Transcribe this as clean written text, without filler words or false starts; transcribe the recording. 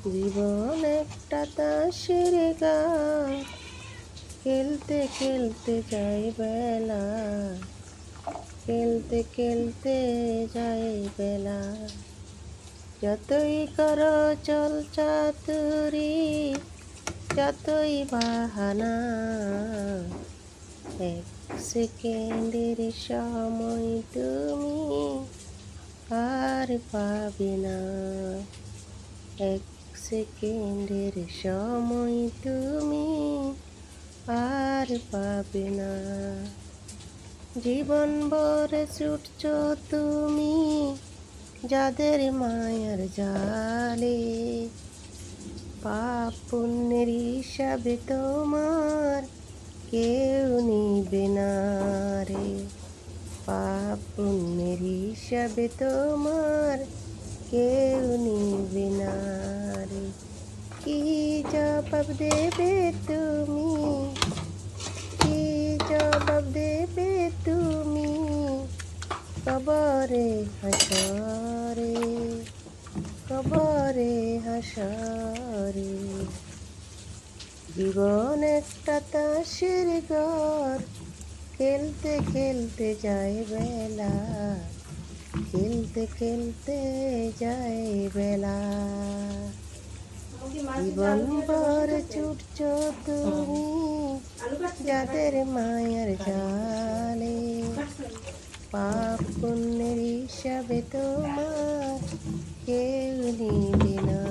জীবন একটা তাসের গান, খেলতে খেলতে যায় বেলা, খেলতে খেলতে যায় বেলা। যতই করো চল চাতুরি, যতই বাহানা, এক সেকেন্ডের সময় তুমি আর পাবে না। এক সেকেন্ডের সময় তুমি আর পাবে না। জীবন ভরে ছুটছ তুমি যাদের মায়ার জালে, পাপ পুণ্যের হিসাবে তোমার কেউ নিবে না রে। পাপ পুণ্যের হিসাবে তোমার কেউ নিবে না রে। কি জবাব দেবে তুমি, কি জবাব দেবে তুমি, কবরে হাসরে, কবরে হাসরে। জীবন একটা তাসের ঘর, খেলতে খেলতে যায় বেলা, খেলতে খেলতে যায় বেলা। জীবন ভর ছুটছ তুমি যাদের মায়ার জালে, পাপ পুণ্যের হিসাবে তোমার কেউ নিবে না।